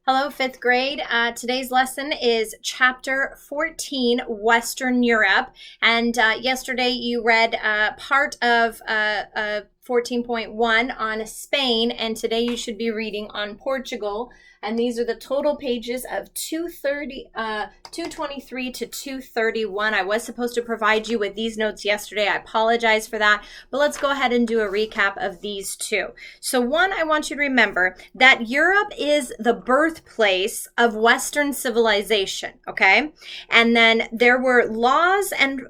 Hello, fifth grade. Today's lesson is chapter 14, Western Europe. And yesterday you read part of 14.1 on Spain, and today you should be reading on Portugal. And these are the total pages of 223 to 231. I was supposed to provide you with these notes yesterday. I apologize for that, but let's go ahead and do a recap of these two. So one, I want you to remember that Europe is the birthplace of Western civilization, okay? And then there were laws and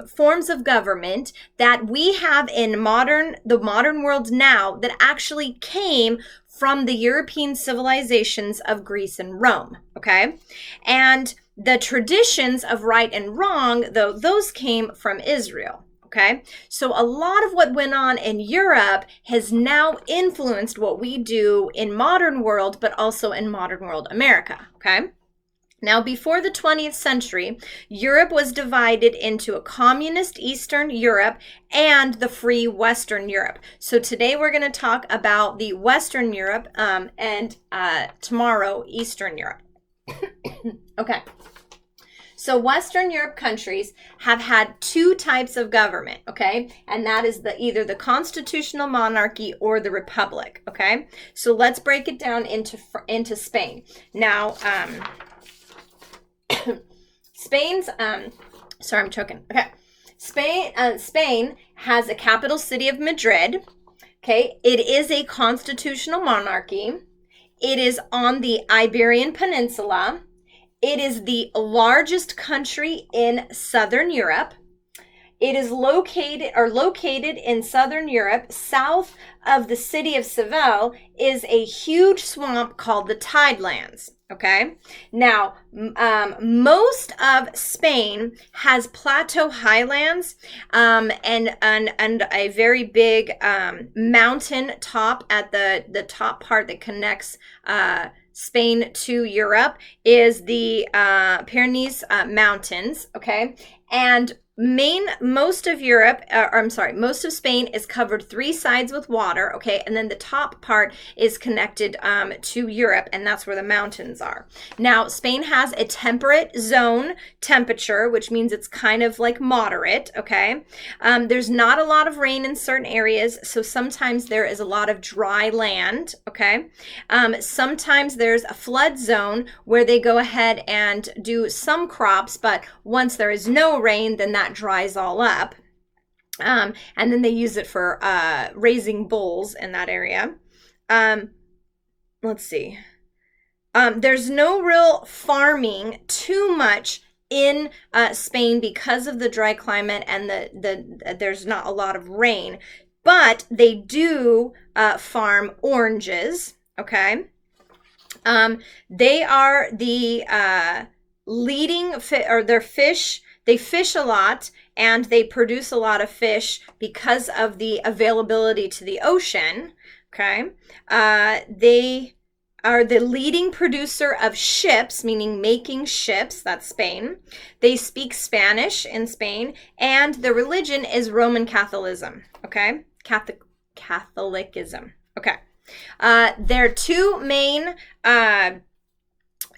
forms of government that we have in the modern world now that actually came from the European civilizations of Greece and Rome, okay? And the traditions of right and wrong, though, those came from Israel, okay? So a lot of what went on in Europe has now influenced what we do in modern world, but also in modern world America, okay? Now, before the 20th century, Europe was divided into a communist Eastern Europe and the free Western Europe. So today we're going to talk about the Western Europe and tomorrow Eastern Europe. Okay. So Western Europe countries have had two types of government, okay? And that is either the constitutional monarchy or the republic, okay? So let's break it down into Spain. Now, Spain's, sorry, I'm choking. Okay. Spain has a capital city of Madrid. Okay. It is a constitutional monarchy. It is on the Iberian Peninsula. It is the largest country in Southern Europe. It is located in Southern Europe. South of the city of Seville is a huge swamp called the Tidelands. Okay. Now, most of Spain has plateau highlands and a very big mountain top at the top part that connects Spain to Europe is the Pyrenees Mountains. Okay. And most of Spain is covered three sides with water, okay, and then the top part is connected to Europe, and that's where the mountains are. Now, Spain has a temperate zone temperature, which means it's kind of like moderate, okay. There's not a lot of rain in certain areas, so sometimes there is a lot of dry land, okay. Sometimes there's a flood zone where they go ahead and do some crops, but once there is no rain, then that dries all up, and then they use it for raising bulls in that area. Let's see. There's no real farming too much in Spain because of the dry climate and there's not a lot of rain, but they do farm oranges. Okay. They are the leading fish. They fish a lot and they produce a lot of fish because of the availability to the ocean, okay? They are the leading producer of ships, meaning making ships, that's Spain. They speak Spanish in Spain, and the religion is Roman Catholicism, okay? Catholicism, okay. Their two main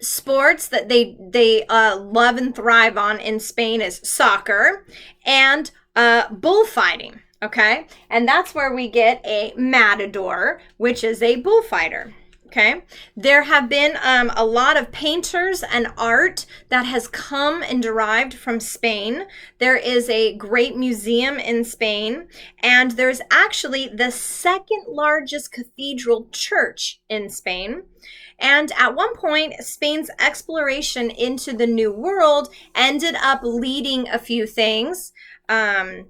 sports that they love and thrive on in Spain is soccer and bullfighting, okay? And that's where we get a matador, which is a bullfighter, okay? There have been a lot of painters and art that has come and derived from Spain. There is a great museum in Spain, and there's actually the second largest cathedral church in Spain. And at one point, Spain's exploration into the New World ended up leading a few things. Let's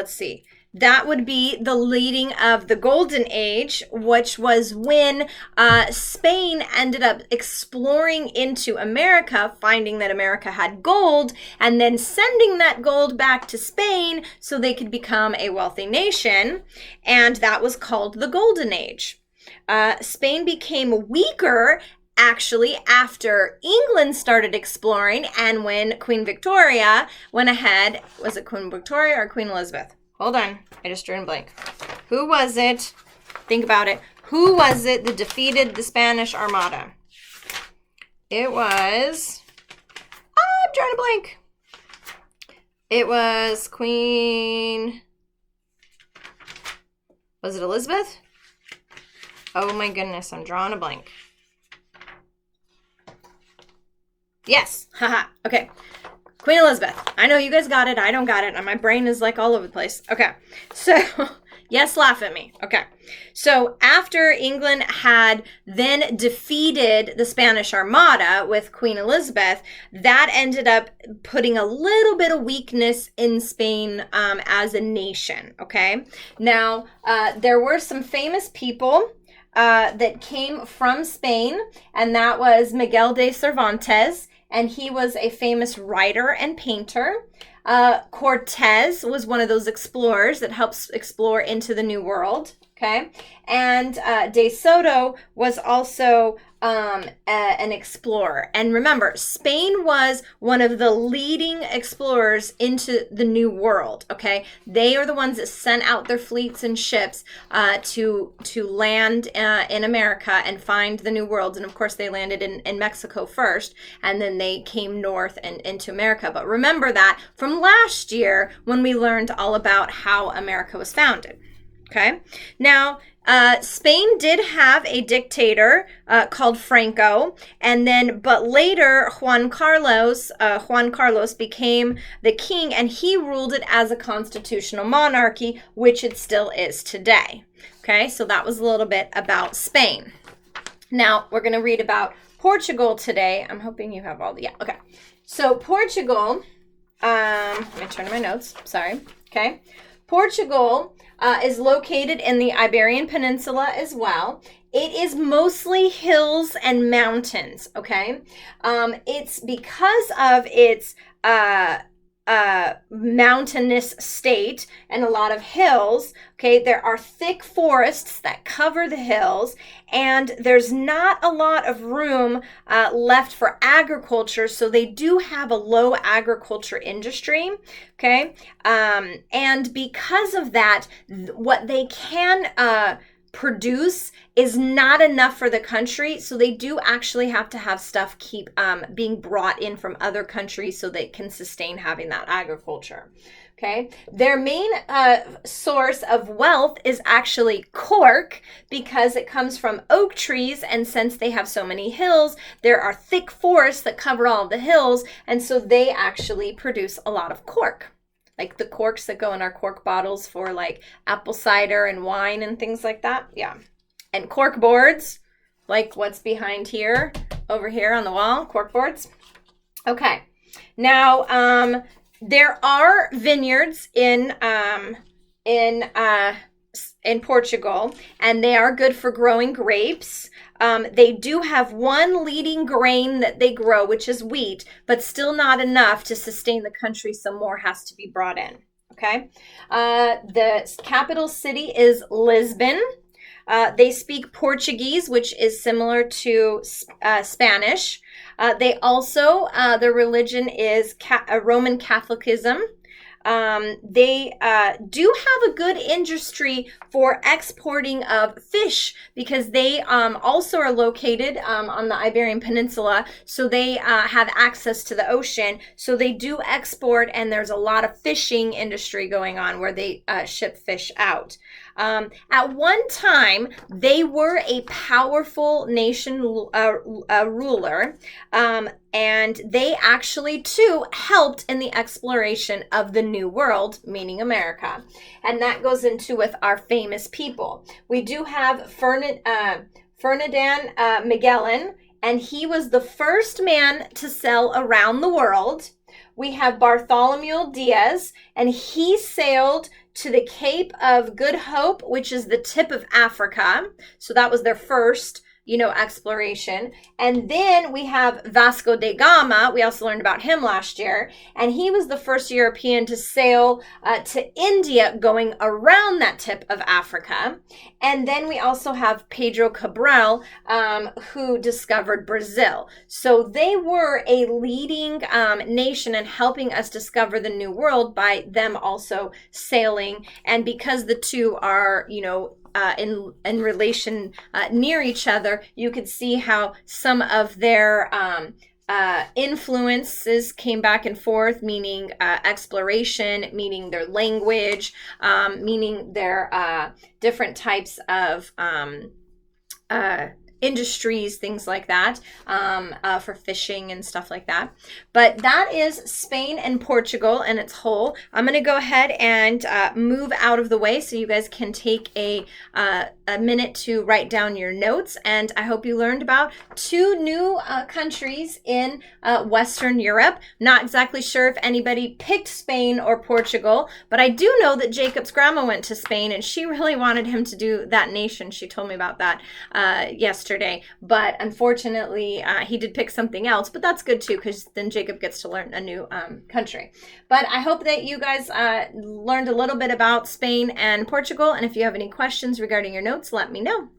see. That would be the leading of the Golden Age, which was when Spain ended up exploring into America, finding that America had gold, and then sending that gold back to Spain so they could become a wealthy nation. And that was called the Golden Age. Spain became weaker actually after England started exploring and when Queen Victoria went ahead. Was it Queen Victoria or Queen Elizabeth? Hold on, I just drew a blank. Who was it? Think about it. Who was it that defeated the Spanish Armada? It was, I'm drawing a blank. It was Queen, was it Elizabeth? Oh my goodness, I'm drawing a blank. Yes, haha, okay. Queen Elizabeth. I know you guys got it. I don't got it. And my brain is like all over the place. Okay. So, yes, laugh at me. Okay. So, after England had then defeated the Spanish Armada with Queen Elizabeth, that ended up putting a little bit of weakness in Spain as a nation. Okay. Now, there were some famous people that came from Spain, and that was Miguel de Cervantes. And he was a famous writer and painter. Cortez was one of those explorers that helps explore into the New World, okay? And De Soto was also an explorer. And remember, Spain was one of the leading explorers into the New World, okay? They are the ones that sent out their fleets and ships to land in America and find the New World. And of course, they landed in Mexico first, and then they came north and into America. But remember that from last year when we learned all about how America was founded. Okay. Now, Spain did have a dictator called Franco, but later Juan Carlos became the king, and he ruled it as a constitutional monarchy, which it still is today. Okay, so that was a little bit about Spain. Now we're going to read about Portugal today. I'm hoping you have all the, okay. So Portugal, let me turn to my notes. Sorry. Okay. Portugal is located in the Iberian Peninsula as well. It is mostly hills and mountains, okay? It's because of its mountainous state and a lot of hills, okay? There are thick forests that cover the hills, and there's not a lot of room left for agriculture, so they do have a low agriculture industry, okay? And because of that, what they can produce is not enough for the country, so they do actually have to have stuff keep being brought in from other countries so they can sustain having that agriculture. Okay, their main source of wealth is actually cork, because it comes from oak trees, and since they have so many hills, there are thick forests that cover all of the hills, and so they actually produce a lot of cork. Like the corks that go in our cork bottles for like apple cider and wine and things like that. Yeah. And cork boards, like what's behind here, over here on the wall, cork boards. Okay. Now, there are vineyards in Portugal, and they are good for growing grapes. They do have one leading grain that they grow, which is wheat, but still not enough to sustain the country, so more has to be brought in, okay? The capital city is Lisbon. They speak Portuguese, which is similar to Spanish. They also, their religion is Roman Catholicism. They do have a good industry for exporting of fish, because they also are located on the Iberian Peninsula, so they have access to the ocean, so they do export, and there's a lot of fishing industry going on where they ship fish out. At one time, they were a powerful nation ruler, and they actually, too, helped in the exploration of the New World, meaning America. And that goes into with our famous people. We do have Ferdinand Magellan, and he was the first man to sail around the world. We have Bartholomew Diaz, and he sailed to the Cape of Good Hope, which is the tip of Africa. So that was their first, exploration. And then we have Vasco da Gama. We also learned about him last year. And he was the first European to sail to India, going around that tip of Africa. And then we also have Pedro Cabral, who discovered Brazil. So they were a leading nation in helping us discover the New World by them also sailing. And because the two are, in relation near each other, you could see how some of their influences came back and forth, meaning exploration, meaning their language, meaning their different types of industries, things like that, for fishing and stuff like that. But that is Spain and Portugal in its whole. I'm going to go ahead and move out of the way so you guys can take a minute to write down your notes. And I hope you learned about 2 new countries in Western Europe. Not exactly sure if anybody picked Spain or Portugal, but I do know that Jacob's grandma went to Spain and she really wanted him to do that nation. She told me about that yesterday. But unfortunately, he did pick something else, but that's good too, because then Jacob gets to learn a new country. But I hope that you guys learned a little bit about Spain and Portugal, and if you have any questions regarding your notes, let me know.